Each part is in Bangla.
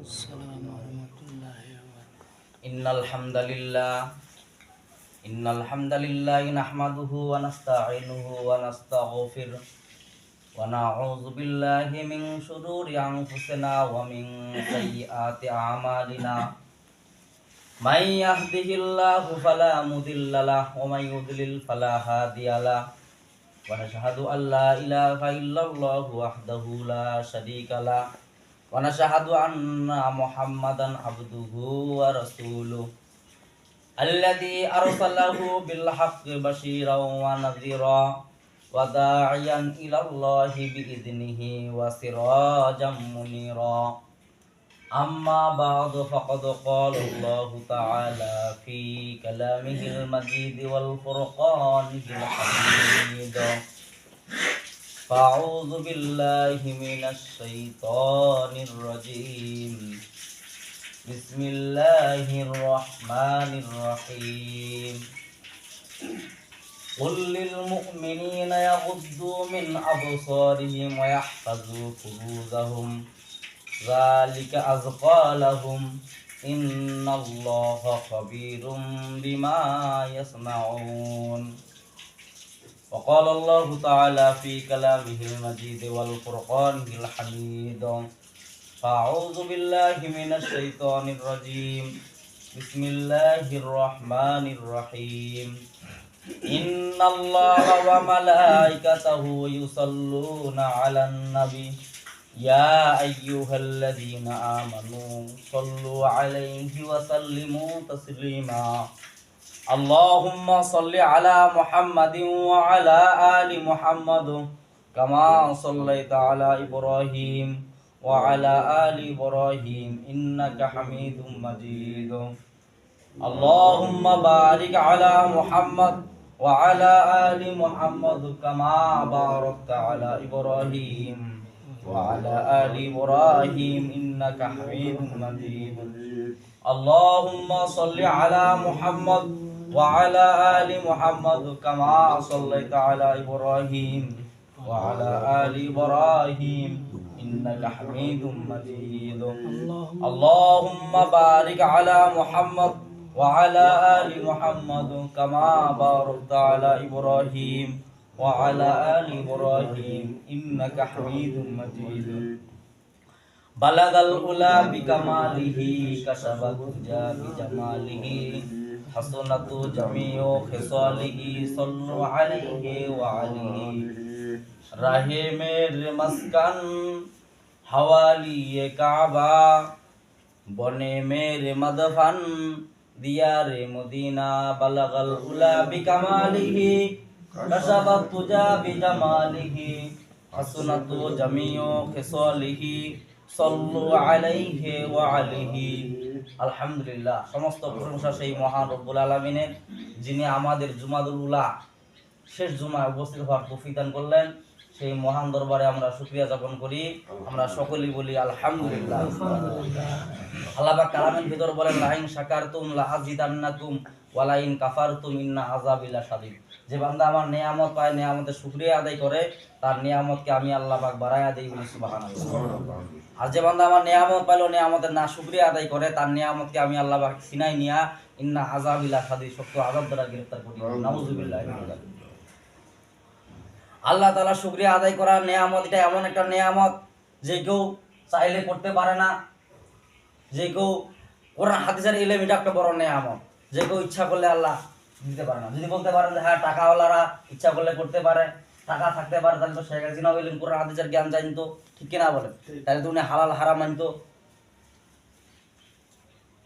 السلام ورحمة الله وبركاته. إن الحمد لله نحمده ونستعينه ونستغفره ونعوذ بالله من شرور أنفسنا ومن سيئات أعمالنا من يهده الله فلا مضل له ومن يضلل فلا هادي له ونشهد أن لا إله إلا الله وحده لا شريك له ونشهد أن محمدا عبده ورسوله الذي أرسله بالحق بشيرا ونذيرا وداعيا إلى الله بإذنه وسراجا منيرا أما بعد فقد قال الله تعالى في كلامه المجيد والفرقانه الحميد فأعوذ بالله من الشيطان الرجيم بسم الله الرحمن الرحيم قل للمؤمنين يغضوا من أبصارهم ويحفظوا فروجهم ذلك أزكى لهم إن الله خبير بما يصنعون وقال الله تعالى في كلامه المجيد والفرقان الحميد فأعوذ بالله من الشيطان الرجيم بسم الله الرحمن الرحيم إن الله وملائكته يصلون على النبي يا أيها الذين آمنوا صلوا عليه وسلموا تسليما اللهم صل على محمد وعلى آل محمد كما صليت على إبراهيم وعلى آل إبراهيم إنك حميد مجيد اللهم بارك على محمد وعلى آل محمد كما باركت على إبراهيم وعلى آل إبراهيم إنك حميد مجيد اللهم صل على محمد وعلى آل محمد كما صليت على إبراهيم وعلى آل إبراهيم إنك حميد مجيد اللهم بارك على محمد وعلى آل محمد كما باركت على إبراهيم وعلى آل إبراهيم إنك حميد مجيد بلغ الأولى بكماله كشف الدجى بجماله حسنت جميع خصاله صلوا عليه وعليه رہے میرے مسکن حوالی کعبہ بنے میرے مدفن دیار مدینہ بلغ العلا بکمالہ کشف الدجى بجمالہ حسنت جميع خصاله صلوا عليه وعليه আলহামদুলিল্লাহ। সমস্ত প্রশংসা সেই মহান রব্বুল আলামিনের, যিনি আমাদের জুমাদুল উলা শেষ জুমায় উপস্থিত হওয়ার তৌফিক দান করলেন। সেই মহান দরবারে আমরা শুকরিয়া জ্ঞাপন করি। আমরা সকলেই বলি আলহামদুলিল্লাহ। আল্লাহ পাক কালামের ভিতর বলেন, লাইন শাকারতুম লাআযিদান্নাকুম ওয়া লাইন কাফারতুম ইন্না আযাবি লাশাদীদ। যে বান্দা আমার নিয়ামত পায়, নিয়ামতের শুকরিয়া আদায় করে, তার নিয়ামতকে আমি আল্লাহ পাক বাড়ায়া দেই, বলি সুবহানাল্লাহ। আর যে বান্দা আমার নিয়ামত পাইলো, নিয়ামতের না শুকরিয়া আদায় করে, তার নিয়ামতকে আমি আল্লাহ পাক ছিনাই নিয়া ইন্না আযাবি লাশাদীদ, শক্ত আযাব দ্বারা গ্রেফতার করি। নাউযুবিল্লাহি মিন যালিক। আল্লাহ তাআলা শুকরিয়া আদায় করার নিয়ামত, এটা এমন একটা নিয়ামত যে কেউ চাইলে করতে পারে না। যে কেউ কোরআন হাদিসের ইলম, এটা একটা বড় নিয়ামত। যে কেউ ইচ্ছা করলে আল্লাহ দিতে পারে না। যদি বলতে পারেন যে হ্যাঁ টাকাওয়ালারা ইচ্ছা করলে করতে পারে, টাকা থাকতে পারে, তাহলে তো শেখ হাসিনা বললেন কোরআন হাদিসের জ্ঞান জানতো, ঠিক কিনা বলেন? তাহলে তো উনি হালাল হারাম মানতো।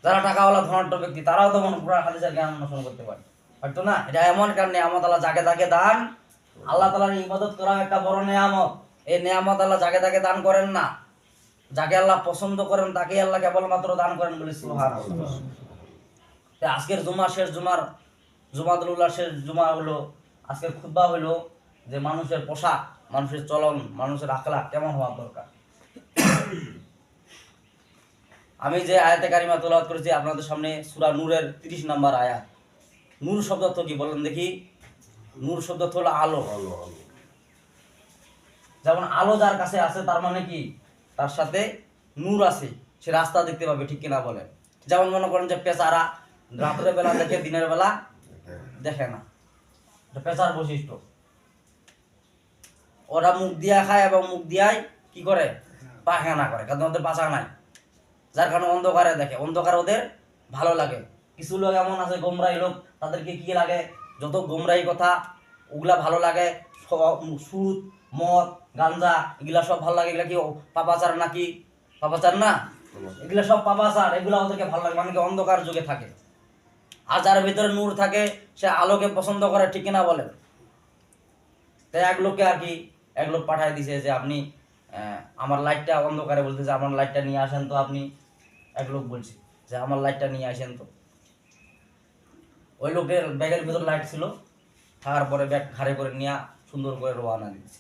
যারা টাকাওয়ালা ধনাঢ্য ব্যক্তি, তারাও তো কোরআন হাদিসের জ্ঞান অনুসরণ করতে পারে, হয়তো না? এটা এমন একটা নিয়ামত, আল্লাহ যাকে তাকে দান। আল্লাহ তাআলার ইবাদত করা একটা বড় নিয়ামত। এই নিয়ামত আল্লাহ যাকে তাকে দান করেন না। যাকে আল্লাহ পছন্দ করেন তাকে আল্লাহ কেবলমাত্র দান করেন, বলি সুবহানাল্লাহ। আজকের জুমা শেষ জুমাতুল উলা শেষ জুমা হলো। আজকের খুতবা হলো যে মানুষের পোশাক, মানুষের চলন, মানুষের আখলাক কেমন হওয়া দরকার। আমি যে আয়াতে কারিমা তেলাওয়াত করেছি আপনাদের সামনে, সূরা নূরের 30 নম্বর আয়াত। নূর শব্দ তো কি বলেন দেখি? নূর শব্দ হলো আলো। যেমন আলো যার কাছে আছে তার মানে কি, তার সাথে নূর আছে, সে রাস্তা দেখতে পাবে, ঠিক কিনা বলেন? যেমন মনে করেন যে পেঁচারা রাতের বেলা দেখে, দিনের বেলা দেখে না, এটা পেঁচার বৈশিষ্ট্য। ওরা মুখ দিয়া খায় এবং মুখ দিয়াই কি করে? পায়খানা করে, কারণ ওদের পাচা নাই, যার কারণে অন্ধকারে দেখে, অন্ধকার ওদের ভালো লাগে। কিছু লোক এমন আছে গোমরাই লোক, তাদেরকে কি লাগে? যত গোমরাই কথা ওগুলা ভালো লাগে। সুদ, মদ, গাঞ্জা এগুলা সব ভালো লাগে। এগুলা কি পাপাচার নাকি? পাপাচার না, এগুলা সব পাপাচার। এগুলা ওদেরকে ভালো লাগে, মানে কি অন্ধকার যুগে থাকে। আর যার ভিতরে নূর থাকে সে আলোকে পছন্দ করে, ঠিক কিনা বলেন? তাই এক লোককে আর কি, এক লোক পাঠায় দিছে যে আপনি আমার লাইটটা অন্ধকারে, বলতেছে আমার লাইটটা নিয়ে আসেন তো আপনি। এক লোক বলছে যে আমার লাইটটা নিয়ে আসেন তো। ওই লোকের ব্যাগের ভিতর লাইট ছিল, থাকার পরে ব্যাগ ঘাড়ে করে নিয়ে সুন্দর করে রওনা দিচ্ছে।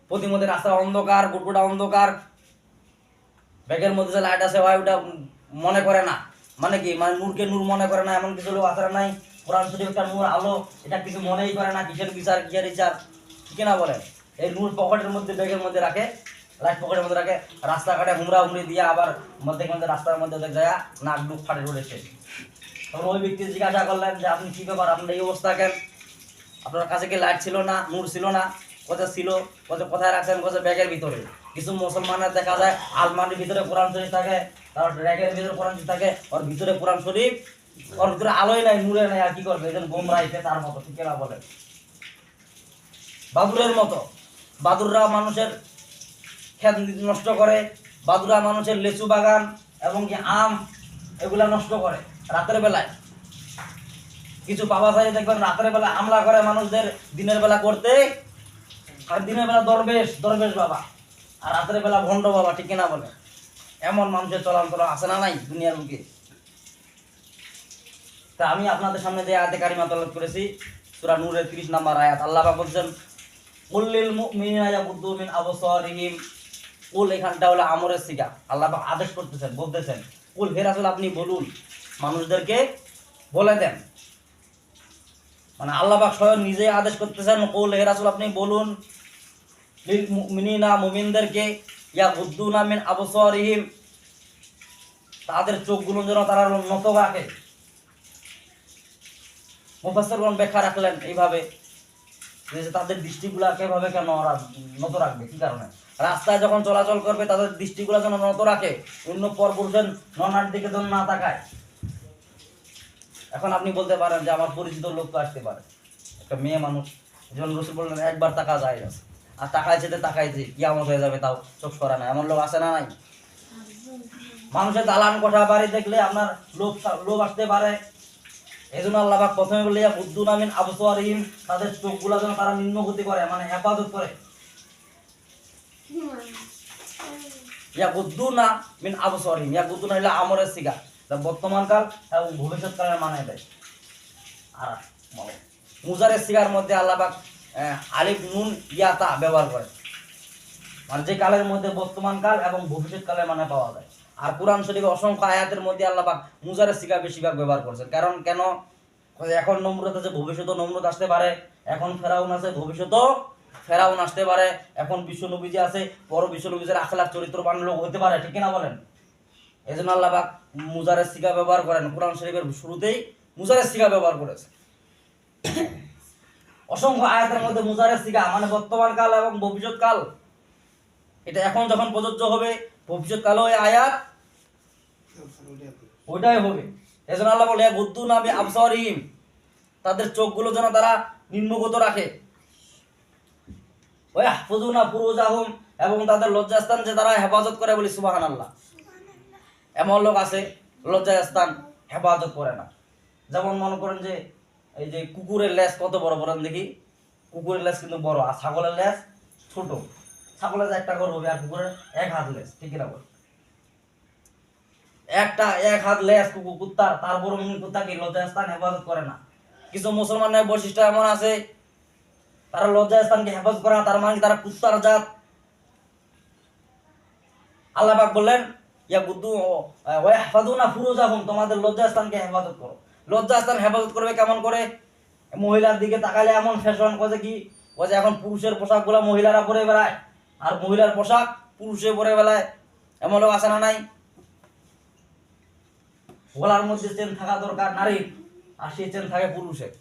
প্রতিমধ্যে রাস্তা অন্ধকার, গুটগুটা অন্ধকার, ব্যাগের মধ্যে যে লাইট আছে ভাই ওটা মনে করে না, মানে কি, মানে নূরকে নূর মনে করে না। এমন কিছু লোক আছে নাই, কোরআন শরীফ একটা নূর, আলো, এটা কিছু মনেই করে না। কিসের বিচার, কিসের বিচার, ঠিক না বলেন? এই নূর পকেটের মধ্যে, ব্যাগের মধ্যে রাখে, লাইট পকেটের মধ্যে রাখে, রাস্তাঘাটে হুমরা হুমরি দিয়ে আবার মধ্যে মধ্যে রাস্তার মধ্যে ওদের যায় নাক ডুক ফাটে উঠেছে। তখন ওই ব্যক্তি জিজ্ঞাসা করলেন যে আপনি কি ব্যাপার, আপনার এই অবস্থা কেন? আপনার কাছে কি লাইট ছিল না, নূর ছিল না? কোথায় ছিল? কোথায় রাখছেন? কোথায়? ব্যাগের ভিতরে। কিছু মুসলমানের দেখা যায় আলমারির ভিতরে কোরআন শরীফ থাকে, তারপর র্যাকের ভিতরে কোরআন শরীফ থাকে, ওর ভিতরে কোরআন শরীফ, ওর ভিতরে আলোই নাই, নূরে নাই, আর কি করবে? এজন গোমরাইতে তার মতো, ঠিক না বলেন? বাদুরের মতো। বাদুররা মানুষের ক্ষেত নষ্ট করে, বাদুরা মানুষের লেচু বাগান এবং কি আম এগুলা নষ্ট করে রাতের বেলায়। কিছু পাপাচারী দেখবেন রাতের বেলা হামলা করে মানুষদের, দিনের বেলা করতে, আর দিনের বেলা দরবেশ দরবেশ বাবা, আর রাতের বেলা ভণ্ড বাবা, ঠিক কিনা বলে? এমন মানুষের চলান্তর আছে না নাই দুনিয়ার বুকে? তা আমি আপনাদের সামনে যে আয়াতে কারিমা তেলাওয়াত করেছি, সূরা নূরের 30 নম্বর আয়াত, আল্লাহ পাক বলছেন কুল্লিল মুমিনিনা ইয়াগুদ্দু মিন আবসারিহিম। কুল এখানটা হলো আমরের সিগা, আল্লাহ পাক আদেশ করতেছেন, বলতেছেন কুল, হে রাসূল আপনি বলুন, মানুষদেরকে বলে দেন। মানে আল্লাহ পাক স্বয়ং নিজেই আদেশ করতেছেন, কুল হে রাসূল আপনি বলুন, লিল মুমিনিনা, মুমিনদেরকে, ইয়াগুদ্দুনা মিন আবসারিহিম, তাদের চোখগুলো যেন তারা নত রাখে। মুফাসসিরগণ ব্যাখ্যা রাখলেন এইভাবে যে তাদের দৃষ্টিগুলা কিভাবে কেন ওরা নত রাখবে, কি কারণে? রাস্তায় যখন চলাচল করবে তাদের দৃষ্টিগুলা যেন নত রাখে, অন্য পরপুরুষের ননার দিকে যেন না তাকায়। এখন আপনি বলতে পারেন যে আমার পরিচিত লোক তো আসতে পারে, একটা মেয়ে মানুষ, যেমন রাসূল বললেন একবার তাকা যায়, আর তাকাইছে কিয়ামত হয়ে যাবে, তাও চোখ সরা না, এমন লোক আছে না নাই? মানুষের দালান কোঠা বাড়ি দেখলে আপনার লোভ আসতে পারে। এই জন্য আল্লাহ পাক প্রথমে বললে ইয়াগুদ্দুনা মিন আবসারিহিম, তাদের চোখগুলা যেন তারা নিম্নগতি করে, মানে হেফাজত করে। ইয়াগুদ্দুনা মিন আবসারিহিম, ইয়াগুদ্দুনা হলো আমরের সিগা, বর্তমান কাল এবং ভবিষ্যৎ কালের মানে দেয়। আর মুজারের সিগার মধ্যে আল্লাহ পাক আলিফ নুন ইয়াতা ব্যবহার করে, মানে যে কালের মধ্যে বর্তমান কাল এবং ভবিষ্যৎ কালের মানে পাওয়া যায়। আর কোরআন শরীফে অসংখ্য আয়াতের মধ্যে আল্লাহ পাক মুজারের সিগা বেশিরভাগ ব্যবহার করেছেন। কারণ কেন? এখন নমরুদ আছে, ভবিষ্যতেও নমরুদ আসতে পারে। এখন ফেরাউন আছে, ভবিষ্যতেও ফেরাউন আসতে পারে। এখন বিশ্ব নবীজি আছে, পর বিশ্ব নবীজের আখলাক চরিত্রবান লোক হতে পারে, ঠিক না বলেন? এই জন্য আল্লাহ পাক মুজারের সিগা ব্যবহার করেন। কোরআন শরীফের শুরুতেই মুজারের সিগা ব্যবহার করেছে। অসংখ্য আয়াতের মধ্যে মুজারের সিগা মানে বর্তমান কাল এবং ভবিষ্যৎ কাল, এটা এখন যখন প্রযোজ্য হবে, ভবিষ্যৎ কালেও এই আয়াত ওইটাই হবে। এজন্য আল্লাহ বলে ইয়াগুদ্দুনা মিন আবসারিহিম, তাদের চোখগুলো যেন তারা নিম্নগত রাখে। ওয়া ইয়াহফাযুনা ফুরুজাহুম, এবং তাদের লজ্জাস্থান যে তারা হেফাজত করে, বলি সুবহানাল্লাহ। এমন লোক আছে লজ্জাস্থান হেফাজত করে না। যেমন মনে করেন যে এই যে কুকুরের লেজ কত বড় বড় দেখি, কুকুরের লেজ কিন্তু বড়, আর ছাগলের লেজ ছোট। ছাগলের যে একটা গরু হবে, আর কুকুরের এক হাত লেজ, ঠিক না বল? একটা এক হাত লেজ কুত্তার, তারপর কুত্তা কি লজ্জাস্থান হেফাজত করে না। কিছু মুসলমানের বৈশিষ্ট্য এমন আছে, তারা লজ্জাস্থানকে হেফাজত করে না, তার মানে তারা কুত্তার জাত। আল্লাহ পাক বললেন ইয়াগুদ্দু ওয়া ইয়াহফাযুনা ফুরুজাহুম, তোমাদের লজ্জাস্থানকে হেফাজত করো। লজ্জাস্থান হেফাজত করবে কেমন করে? মহিলার দিকে তাকালে এমন ফ্যাশন করে কি, ওই যে এখন পুরুষের পোশাকগুলো মহিলারা পরে বেড়ায়, আর মহিলার পোশাক পুরুষে পরে বেড়ায়, এমন লোক আছে না নাই? গলার মধ্যে চেন থাকা দরকার নারীর, আর সেই চেন থাকে পুরুষের।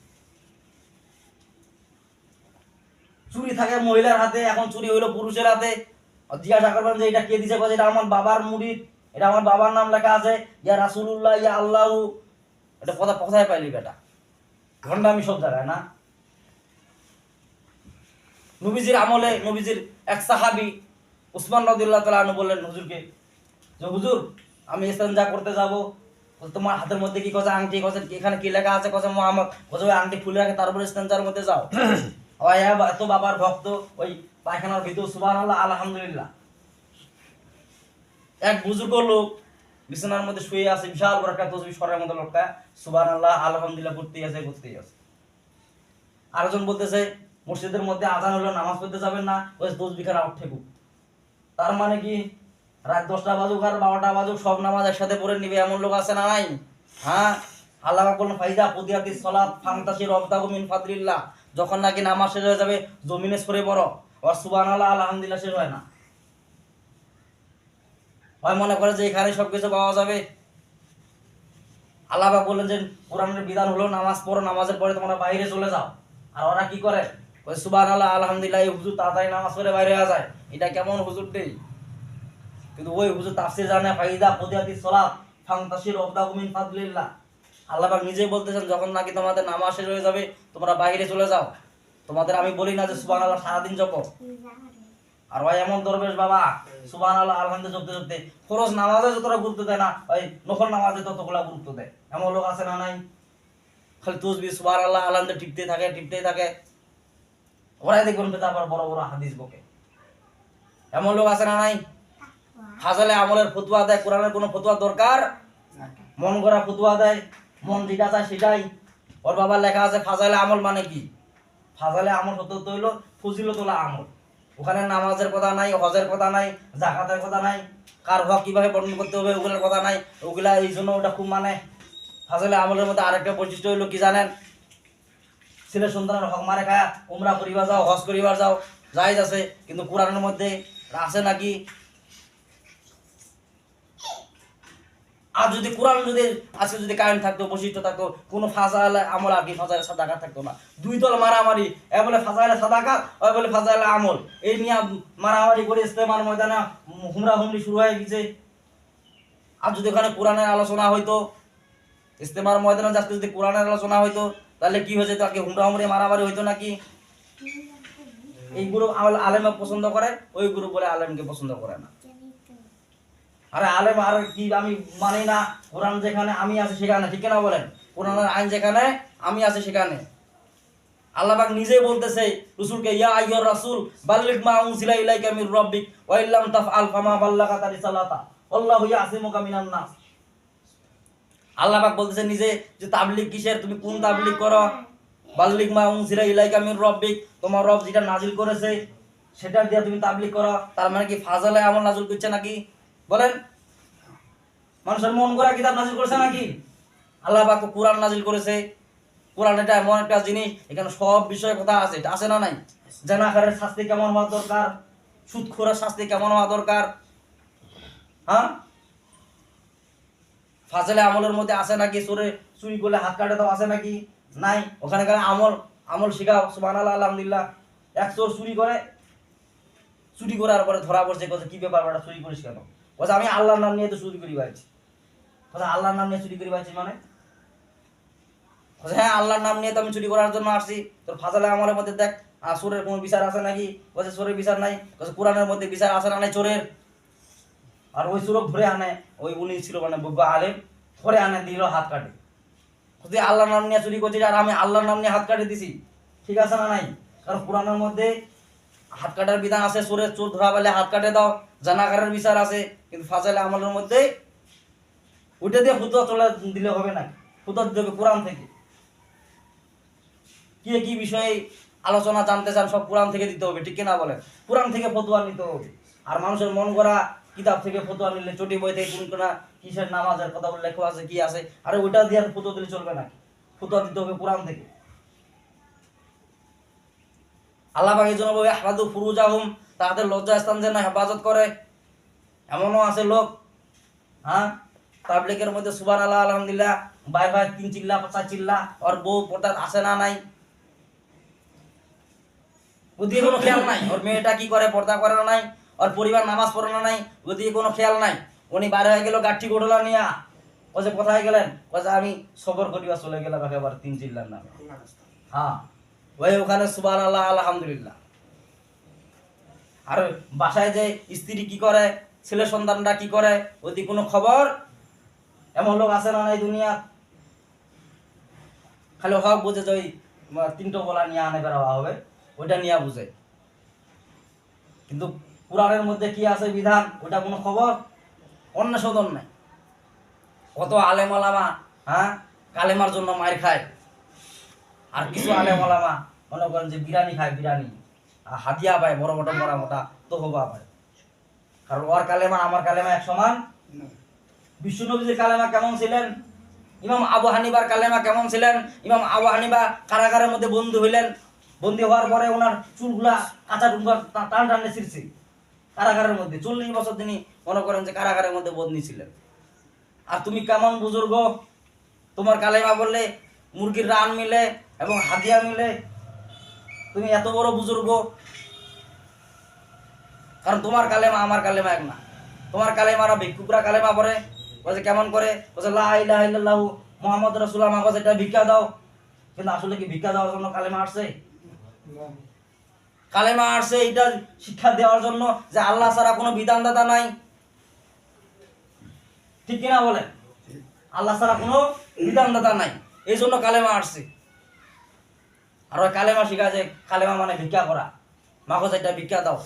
চুরি থাকে মহিলার হাতে, এখন চুরি হইলো পুরুষের হাতে। জিজ্ঞাসা করবেন যে এটা কে দিছে, বলে এটা আমার বাবার মুরিদ, এটা আমার বাবার নাম লেখা আছে, ইয়া রাসূলুল্লাহ ইয়া আল্লাহু। এটা কথা কোথায় পাইলি বেটা? ভণ্ডামি সব জায়গায় না। নবীজির আমলে নবীজির এক সাহাবী উসমান রাদিয়াল্লাহু তাআলা আনহু বললেন হুজুরকে যে হুজুর আমি ইস্তেনজা করতে যাব, তোমার হাতের মধ্যে কি কথা আংটি, কথা এখানে কি লেখা আছে, কথা মুহাম্মদ, কথা ওই আংটি খুলে রাখে তারপরে ইস্তেনজার মধ্যে যাও। ওই এত বাবার ভক্ত, ওই পায়খানার ভিতর সুবহানাল্লাহ আলহামদুলিল্লাহ। এক বুজুর্গ লোক বিছানার মধ্যে শুয়ে আছে, বিশাল বড় একটা তসবিহ সরের মতো লোকটা সুবহানাল্লাহ আলহামদুলিল্লাহ করতেই আছে। আরেকজন বলতেছে মসজিদের মধ্যে আজান হলো, নামাজ পড়তে যাবেন না, ওই তসবিহ খানা ঠেকুক। তার মানে কি রাত 10টা বাজুক আর 12টা বাজুক সব নামাজ একসাথে পড়ে নিবে, এমন লোক আছে না নাই? হ্যাঁ, আল্লাহ পাক বলেন ফাইজা কুদিয়াতিস সালাত ফান্তাশিরু ওয়াবতাগু মিন ফাদলিল্লাহ। যখন নাকি নামাজ শেষ হয়ে যাবে জমিনে সরে পড়ো, আর সুবহানাল্লাহ আলহামদুলিল্লাহ শেষ হয় না। হয় মনে করে যে এখানে সবকিছু পাওয়া যাবে। আল্লাহ পাক বলেন যে কোরআনের বিধান হলো নামাজ পড়ো, নামাজের পরে তোমরা বাইরে চলে যাও। আর ওরা কি করে, ওই সুবহানাল্লাহ আলহামদুলিল্লাহ, এই হুজুর তাড়াতাড়ি নামাজ পড়ে বাইরে হয়ে যায়। এটা কেমন হুজুর দেই? কিন্তু ওই হুজুর তাফসীর জানে ফাইদা কুদিয়াতিস সালাত ফান্তাশিরু ওয়াবতাগু মিন ফাদলিল্লাহ। আল্লাহ পাক নিজেই বলতেছেন যখন নাকি তোমাদের নামাজ শেষ হয়ে যাবে তোমরা বাইরে চলে যাও। তোমাদের আমি বলি না যে সুবহানাল্লাহ সারাদিন জপো। আর ভাই এমন দরবেশ বাবা সুবহানাল্লাহ আলহামদুলিল্লাহ জপতে জপতে ফরজ নামাজে যতটা গুরুত্ব দেয় না, ওই নফল নামাজে ততগুলা গুরুত্ব দেয়। এমন লোক আছে না নাই? খালি তাসবিহ সুবহানাল্লাহ আলহামদুলিল্লাহ টিপতেই থাকে। ওরাই দেখবেন তারপর বড় বড় হাদিস বকে। এমন লোক আছে না নাই? ফাজালে আমলের ফতোয়া দেয়, কোরআনের কোনো ফতোয়া দরকার মন করা ফতোয়া দেয়, মন যেটা চায় সেটাই। ওর বাবার লেখা আছে ফাজালে আমল মানে কি? ফাজালে আমল হতে হইল ফজিলতুল আমল। ওখানে নামাজের কথা নাই, হজের কথা নাই, যাকাতের কথা নাই, কার হক কিভাবে বর্ণন করতে হবে ওগুলোর কথা নাই। ওগুলা এই জন্য ওটা খুব মানে। ফাজালে আমলের মধ্যে আরেকটা বৈশিষ্ট্য হইলো কি জানেন? ছেলে সন্তানের হক মারে খায়া উমরা করিবার যাও, হজ করিবার যাও, জায়েজ আছে। কিন্তু কোরআনের মধ্যে আছে নাকি? আর যদি কোরআন যদি আজকে যদি কায়েম থাকতো, বৈশিষ্ট্য থাকতো, কোনো ফাজাইলে আমল আর কি ফাজাইলে সাদাকাত থাকতো না। দুই দল মারামারি, এ বলে ফাজাইলে সাদাকাত, ওই বলে ফাজাইলে আমল, এই নিয়ে মারামারি করে ইস্তেমার ময়দানে হুমরা হুমরি শুরু হয়ে গেছে। আর যদি ওখানে কোরআনের আলোচনা হইতো, ইস্তেমার ময়দানে আজকে যদি কোরআনের আলোচনা হইতো, তাহলে কি হয়েছে? তাকে হুমরা হুমরি মারামারি হইতো নাকি? এই গ্রুপ আলেমকে পছন্দ করে, ওই গ্রুপ বলে আলেমকে পছন্দ করে না। আরে আলেম আর কি আমি মানি না, কোরআন যেখানে আমি আছি সেখানে, ঠিক না বলেন? কোরআনের আইন যেখানে আমি আছি সেখানে। আল্লাহ পাক নিজেই বলতেছে রাসূলকে, ইয়া আইয়ুর রাসূল বাল্লিগ মা উনজিলা ইলাইকা মির রাব্বিক ওয়া ইল্লাম তাফআল ফামা বাল্লাগাতা রিসালাতা আল্লাহু ইয়াসিমুকা মিনান নাস। আল্লাহ পাক বলতেছে নিজে যে তাবলীগ কিসের, তুমি কোন তাবলীগ করো? বাল্লিগ মা উনজিলা ইলাইকা মির রাব্বিক, তোমার রব যেটা নাজিল করেছে সেটা দিয়ে তুমি তাবলীগ করো। তার মানে কি ফাজালে আমল নাজিল করছে নাকি? বলেন, মানুষের মন গড়া কিতাব নাজিল করেছে নাকি? আল্লাহ পাক কোরআন নাজিল করেছে। কোরআন এটা এমন একটা জিনিস, এখানে সব বিষয়ে কথা আছে। এটা আছে না নাই? জানাকারের শাস্তি কেমন হওয়া দরকার, সুদখোরের শাস্তি কেমন হওয়া দরকার। হ্যাঁ, ফাজলে আমলের মধ্যে আছে নাকি চুরি করলে হাত কাটে দাও, আছে নাকি? নাই। ওখানে আমল শিখাও সুবহানাল্লাহ আলহামদুলিল্লাহ। এক চোর চুরি করার পরে ধরা পড়ছে, কি ব্যাপার বেটা চুরি করিস কেন? বলছে আমি আল্লাহর নাম নিয়ে তো চুরি করি পাইছি। বলছে আল্লাহর নাম নিয়ে চুরি করি পাইছি মানে? বলছে হ্যাঁ, আল্লাহর নাম নিয়ে তো আমি চুরি করার জন্য আসছি। তোর ফাজালে আমলের মধ্যে দেখ চোরের কোনো বিচার আছে নাকি? বলছে চোরের বিচার নাই। বলছে কোরআনের মধ্যে বিচার আছে না নাই চোরের? আর ওই চোরক ধরে আনে, ওই উনি ছিল মানে বব্বা আলেম, ধরে আনে দিল হাত কাটে। যদি আল্লাহর নাম নিয়ে চুরি করছিস আর আমি আল্লাহর নাম নিয়ে হাত কাটে দিছি, ঠিক আছে না নাই? কারণ কোরআনের মধ্যে হাত কাটার বিধান আছে, চোর ধরা পেলে হাত কাটে দাও, জানাকারের বিচার আছে। কিন্তু ফাজালে আমলের মধ্যে ওইটা দিয়ে ফুতুয়া চলে দিলে হবে না, ফুতুয়া দিতে হবে কোরআন থেকে। কি বিষয়ে আলোচনা জানতে চান সব কোরআন থেকে দিতে হবে, ঠিক কিনা বলেন? কোরআন থেকে ফতোয়া নিতে হবে। আর মানুষের মন গড়া কিতাব থেকে ফতোয়া নিলে, চটি বই থেকে কোন কোন কিসের নামাজের কথা লেখা আছে, কি আছে, আরে ওইটা দিয়ে ফতোয়া দিলে চলবে না। ফতোয়া দিতে হবে কোরআন থেকে। আল্লাহ পাক এই জন্য বলে ইহফাযু ফুরুজাহুম, তাদের লজ্জাস্থান যেন হেফাজত করে। এমনও আছে লোক, হ্যাঁ, তাবলীগের মধ্যে সুবহানাল্লাহ আলহামদুলিল্লাহ ভাই ভাই 3 চিল্লা 4 চিল্লা, আর বউ পর্দা আসে না নাই, ওদিকে কোনো খেয়াল নাই, ওর মেয়েটা কি করে পর্দা করে না নাই, ওর পরিবার নামাজ পড়ে না নাই, ওদিকে কোনো খেয়াল নাই। উনি বাইরে হয়ে গেল গাঠি গোড়লা নিয়া, ও যে কোথায় গেলেন, ও যে আমি সবর করিবা চলে গেলাম একেবারে 3 চিল্লার নামে। হ্যাঁ, ওই ওখানে সুবহানাল্লাহ আলহামদুলিল্লাহ। আর বাসায় যে স্ত্রী কি করে, ছেলে সন্তানরা কি করে, ওদিকে কোনো খবর। এমন লোক আছে না নাই দুনিয়া, খালি হক বুঝে যে ওই 3টো বলা নিয়ে আনে বেড়াওয়া হবে, ওইটা নিয়ে বুঝে। কিন্তু কোরআনের মধ্যে কি আছে বিধান, ওটা কোনো খবর অন্য সদন নাই। কত আলেম ওলামা কালেমার জন্য মার খায়, আর কিছু আলেম ওলামা মনে করেন যে বিরিয়ানি খায়, বিরিয়ানি হাদিয়া পায়, বড় মোটা মোটা মোটা তোহবা পায়। কারণ ওর কালেমা আমার কালেমা এক সমান। বিশ্বনবীর কালেমা কেমন ছিলেন, ইমাম আবু হানিফার কালেমা কেমন ছিলেন। ইমাম আবু হানিফা কারাগারের মধ্যে বন্দী হইলেন, বন্দী হওয়ার পরে ওনার চুলগুলা কাঁচা টুকরা টান টানে ছিঁড়ছে কারাগারের মধ্যে। 40 বছর তিনি মনে করেন যে কারাগারের মধ্যে বন্দী ছিলেন। আর তুমি কেমন বুজুর্গ, তোমার কালেমা বললে মুরগির রান মিলে এবং হাদিয়া মিলে, তুমি এত বড় বুজুর্গ। কারণ তোমার কালেমা আমার কালেমা এক না। তোমার কালেমারা ভিক্ষুকরা কালেমা পড়ে, বলছে কেমন করে, বলছে লা ইলাহা ইল্লাল্লাহু মুহাম্মদ রাসূলুল্লাহ, আমাকে এটা ভিক্ষা দাও। কিন্তু আসলে কি ভিক্ষা দেওয়ার জন্য কালেমা আসছে? কালেমা আসছে এটা শিক্ষা দেওয়ার জন্য যে আল্লাহ ছাড়া কোনো বিধানদাতা নাই, ঠিক কিনা বলেন? আল্লাহ ছাড়া কোনো বিধানদাতা নাই, এই জন্য কালেমা আসছে। আর ওই কালেমা শিখা যে কালেমা মানে ভিক্ষা করা, মাকে এটা ভিক্ষা দাও।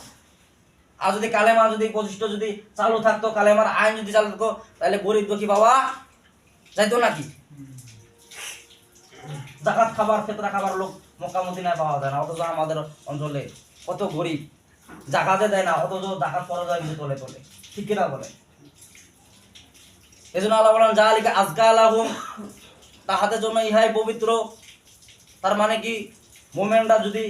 আর যদি কালেমা যদি প্রতিষ্ঠিত যদি চালু থাকতো, কালেমার আইন যদি চালু থাকতো, তাহলে গরিব দুঃখী বাবা যাইতো নাকি? জাকাত খাবার, ফিতরা খাবার লোক মক্কা মদিনায় পাওয়া যায় না, অথচ আমাদের অঞ্চলে কত গরিব জাকাতে দেয় না, অথচ জাকাত ফরজ হয় কিছু তোলে তোলে, ঠিক কিনা বলে? এই জন্য আল্লাহ বলেন যালিকা আযকা লাহুম, তাহাদের জন্য ইহাই পবিত্র। তার মানে কি, মুমিনরা যদি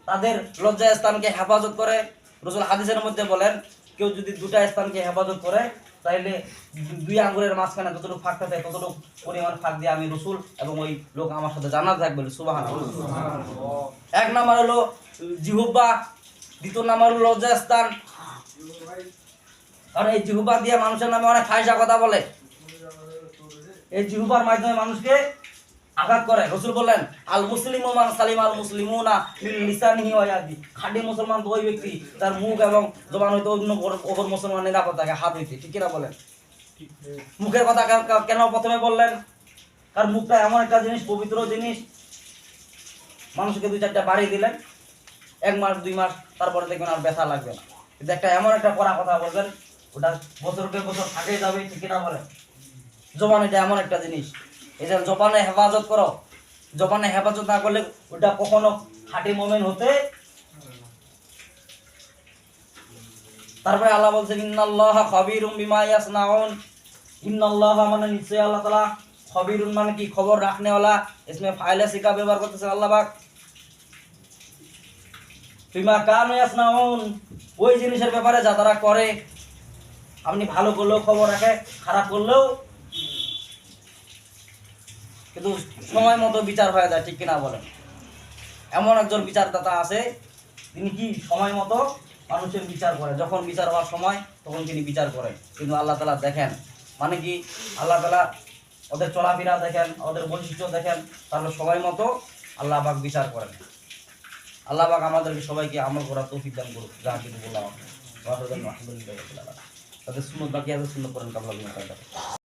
তাদের লজ্জা স্থানকে হেফাজত করে, রাসূল হাদিসের মধ্যে বলেন কেউ যদি 2টা স্থানকে হেফাজত করে, তাইলে 2 আঙ্গুলের মাঝখানে যতটুকু ফাঁক থাকে ততটুকু পরিমাণ ফাঁক দিয়ে আমি রাসূল এবং ওই লোক আমার সাথে জান্নাত থাকবে, সুবহানাল্লাহ। 1 নাম্বার হলো জিহ্বা, 2 নাম্বার হলো লজ্জা স্থান। আর এই জিহ্বা দিয়ে মানুষের নামে অনেক ফাহিশা কথা বলে, এই জিহ্বার মাধ্যমে মানুষকে আঘাত করে। রাসূল বললেন আল মুসলিমু মান সালিমা আল মুসলিমুনা মিন লিসানিহি ওয়া ইয়াদি, খাঁটি মুসলমান তো ওই ব্যক্তি তার মুখ এবং জবান হইতে অন্য অপর মুসলমান নিরাপদ থাকে, হাত হইতে, ঠিক কিনা বলেন? মুখের কথা কেন প্রথমে বললেন? কারণ মুখটা এমন একটা জিনিস, পবিত্র জিনিস। মানুষকে 2-4টা বাড়ি দিলেন, 1 মাস 2 মাস তারপরে দেখবেন আর ব্যথা লাগবে না। কিন্তু একটা এমন একটা কড়া কথা বলবেন, ওটা বছরকে বছর থাকে যাবে, ঠিক কিনা বলেন? জবান এটা এমন একটা জিনিস, এই যে জবানে হেফাজত করো। জবানে হেফাজত না করলে ওটা কখনো খাঁটি মুমিন হতে। তারপরে আল্লাহ বলছেন ইন্নাল্লাহা খাবীরুম বিমা ইয়াসনাউন, ইন্নাল্লাহা মানে নিশ্চয় আল্লাহ তাআলা, খবীরুন মানে কি, খবর রাখনে वाला, इसमें ফাইলে সিকা ব্যবহার করতেছেন আল্লাহ পাক। বিমা কানু ইয়াসনাউন, ওই জিনিসের ব্যাপারে যা তারা করে। আপনি ভালো করলেও খবর রাখে, খারাপ করলেও, কিন্তু সময় মতো বিচার হয়ে যায়, ঠিক কিনা বলেন? এমন একজন বিচারদাতা আছে, তিনি কি সময় মতো মানুষের বিচার করে, যখন বিচার হওয়ার সময় তখন তিনি বিচার করেন। কিন্তু আল্লাহ তাআলা দেখেন, মানে কি, আল্লাহ তাআলা ওদের চলাফেরা দেখেন, ওদের বৈশিষ্ট্য দেখেন, তাহলে সময় মতো আল্লাহ পাক বিচার করেন। আল্লাহ পাক আমাদেরকে সবাইকে আমল করার তৌফিক দান করুক। যা কিছু বললাম আলহামদুলিল্লাহ, তাদের সুন্নত বাকি আছে, সুন্নত করেন কাবলা।